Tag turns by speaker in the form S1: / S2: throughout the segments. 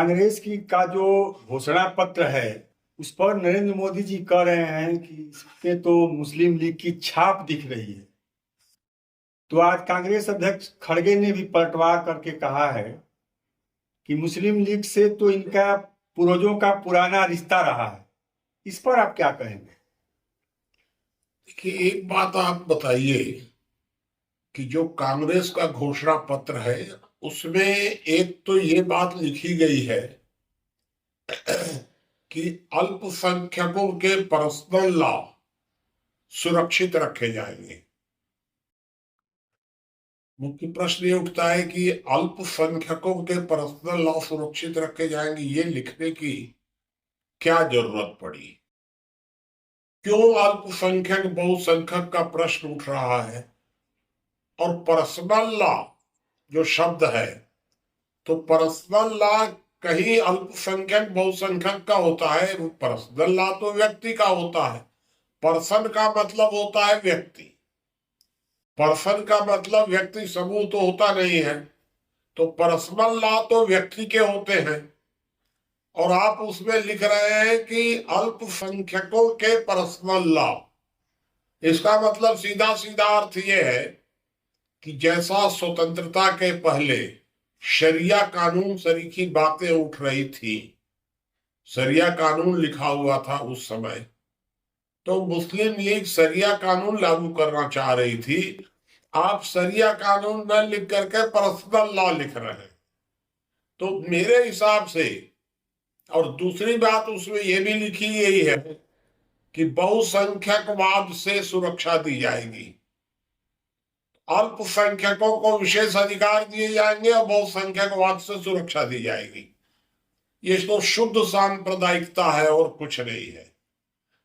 S1: कांग्रेस की का जो घोषणा पत्र है उस पर नरेंद्र मोदी जी कह रहे हैं कि इसमें तो मुस्लिम लीग की छाप दिख रही है। तो आज कांग्रेस अध्यक्ष खड़गे ने भी पलटवार करके कहा है कि मुस्लिम लीग से तो इनका पूर्वजों का पुराना रिश्ता रहा है। इस पर आप क्या कहेंगे?
S2: देखिए, एक बात आप बताइए कि जो कांग्रेस का घोषणा पत्र है उसमें एक तो ये बात लिखी गई है कि अल्पसंख्यकों के पर्सनल लॉ सुरक्षित रखे जाएंगे। मुख्य प्रश्न ये उठता है कि अल्पसंख्यकों के पर्सनल लॉ सुरक्षित रखे जाएंगे, ये लिखने की क्या जरूरत पड़ी? क्यों अल्पसंख्यक बहुसंख्यक का प्रश्न उठ रहा है? और पर्सनल लॉ जो शब्द है, तो पर्सनल लॉ कहीं अल्पसंख्यक बहुसंख्यक का होता है, वो पर्सनल लॉ तो व्यक्ति का होता है। पर्सन का मतलब होता है व्यक्ति, पर्सन का मतलब व्यक्ति समूह तो होता नहीं है। तो पर्सनल लॉ तो व्यक्ति के होते हैं, और आप उसमें लिख रहे हैं कि अल्पसंख्यकों के पर्सनल लॉ। इसका मतलब सीधा सीधा अर्थ यह है कि जैसा स्वतंत्रता के पहले शरिया कानून सरीखी बातें उठ रही थी, शरिया कानून लिखा हुआ था उस समय, तो मुस्लिम लीग शरिया कानून लागू करना चाह रही थी। आप शरिया कानून न लिख करके पर्सनल लॉ लिख रहे हैं। तो मेरे हिसाब से, और दूसरी बात उसमें यह भी लिखी गई है कि बहुसंख्यकवाद से सुरक्षा दी जाएगी, अल्पसंख्यकों को विशेष अधिकार दिए जाएंगे और बहुसंख्यकवाद से सुरक्षा दी जाएगी। ये तो शुद्ध सांप्रदायिकता है और कुछ नहीं है।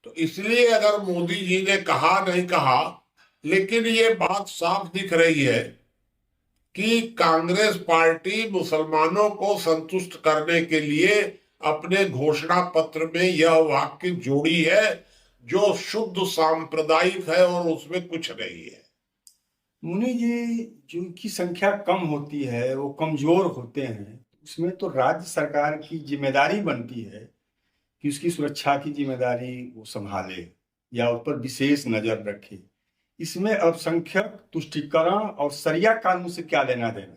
S2: तो इसलिए अगर मोदी जी ने कहा नहीं कहा, लेकिन ये बात साफ दिख रही है कि कांग्रेस पार्टी मुसलमानों को संतुष्ट करने के लिए अपने घोषणा पत्र में यह वाक्य जोड़ी है जो शुद्ध सांप्रदायिक है और उसमें कुछ नहीं है।
S1: मुनि जी, जिनकी संख्या कम होती है वो कमजोर होते हैं, उसमें तो राज्य सरकार की जिम्मेदारी बनती है कि उसकी सुरक्षा की जिम्मेदारी वो संभाले या उस पर विशेष नजर रखे। इसमें अल्पसंख्यक तुष्टीकरण और शरिया कानून से क्या लेना देना?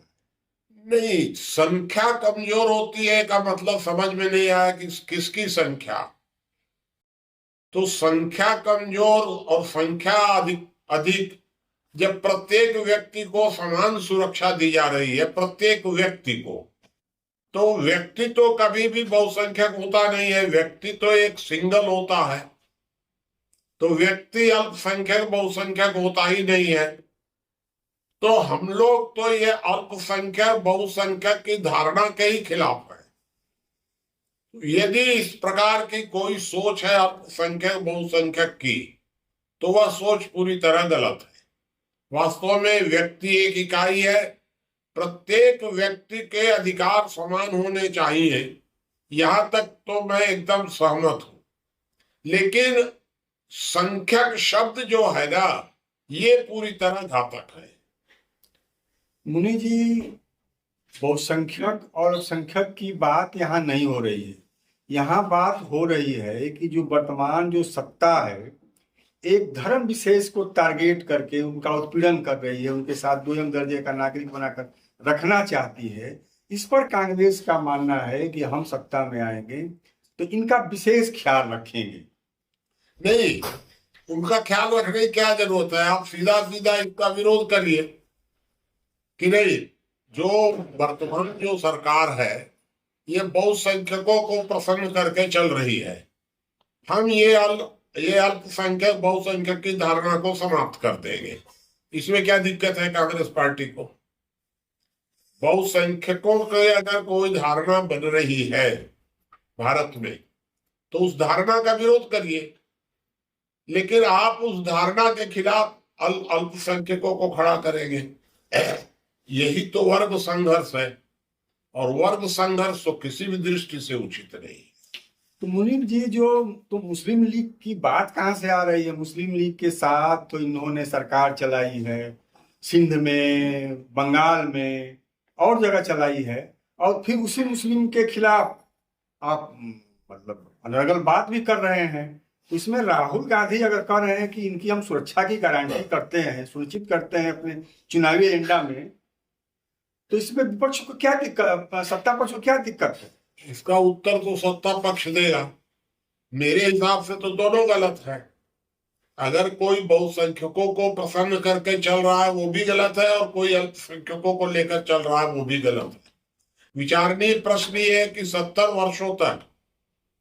S2: नहीं, संख्या कमजोर होती है का मतलब समझ में नहीं आया कि किसकी संख्या। तो संख्या कमजोर और संख्या अधिक अधिक, जब प्रत्येक व्यक्ति को समान सुरक्षा दी जा रही है, प्रत्येक व्यक्ति को, तो व्यक्ति तो कभी भी बहुसंख्यक होता नहीं है, व्यक्ति तो एक सिंगल होता है। तो व्यक्ति अल्पसंख्यक बहुसंख्यक होता ही नहीं है। तो हम लोग तो ये अल्पसंख्यक बहुसंख्यक की धारणा के ही खिलाफ है। यदि इस प्रकार की कोई सोच है अल्पसंख्यक बहुसंख्यक की, तो वह सोच पूरी तरह गलत है। वास्तव में व्यक्ति एक इकाई है, प्रत्येक व्यक्ति के अधिकार समान होने चाहिए, यहां तक तो मैं एकदम सहमत हूं। लेकिन संख्यक शब्द जो है ना, ये पूरी तरह घातक है।
S1: मुनि जी, बहुसंख्यक और अल्पसंख्यक की बात यहाँ नहीं हो रही है। यहाँ बात हो रही है कि जो वर्तमान जो सत्ता है एक धर्म विशेष को टारगेट करके उनका उत्पीड़न कर रही है, उनके साथ दोयम दर्जे का नागरिक बनाकर रखना चाहती है। इस पर कांग्रेस का मानना है कि हम सत्ता में आएंगे तो इनका विशेष ख्याल रखेंगे।
S2: नहीं, उनका ख्याल रखने की क्या जरूरत है? आप सीधा सीधा इनका विरोध करिए कि नहीं, जो वर्तमान जो सरकार है ये बहुसंख्यकों को प्रसन्न करके चल रही है। हम ये अल्पसंख्यक बहुसंख्यक की धारणा को समाप्त कर देंगे। इसमें क्या दिक्कत है कांग्रेस पार्टी को? बहुसंख्यकों की अगर कोई धारणा बन रही है भारत में, तो उस धारणा का विरोध करिए, लेकिन आप उस धारणा के खिलाफ अल्पसंख्यकों को खड़ा करेंगे। यही तो वर्ग संघर्ष है, और वर्ग संघर्ष तो किसी भी दृष्टि से उचित नहीं।
S1: तो मुनीम जी, जो तो मुस्लिम लीग की बात कहाँ से आ रही है? मुस्लिम लीग के साथ तो इन्होंने सरकार चलाई है, सिंध में, बंगाल में और जगह चलाई है, और फिर उसी मुस्लिम के खिलाफ आप मतलब अनर्गल बात भी कर रहे हैं। तो इसमें राहुल गांधी अगर कह रहे हैं कि इनकी हम सुरक्षा की गारंटी करते हैं, सुनिश्चित करते हैं अपने चुनावी एजेंडा में, तो इसमें विपक्ष को क्या दिक्कत, सत्ता पक्ष को क्या दिक्कत है?
S2: इसका उत्तर तो सत्ता पक्ष देगा। मेरे हिसाब से तो दोनों गलत है। अगर कोई बहुसंख्यकों को प्रसन्न करके चल रहा है वो भी गलत है, और कोई अल्पसंख्यकों को लेकर चल रहा है वो भी गलत है। विचारणीय प्रश्न ये है कि 70 वर्षों तक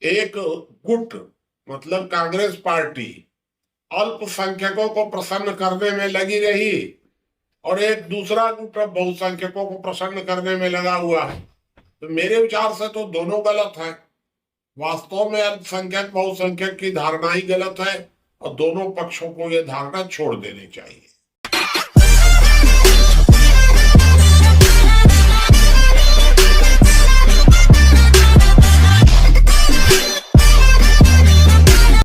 S2: एक गुट मतलब कांग्रेस पार्टी अल्पसंख्यकों को प्रसन्न करने में लगी रही, और एक दूसरा गुट अब बहुसंख्यकों को प्रसन्न करने में लगा हुआ है। तो मेरे विचार से तो दोनों गलत है। वास्तव में अल्पसंख्यक बहुसंख्यक की धारणा ही गलत है, और दोनों पक्षों को यह धारणा छोड़ देनी चाहिए।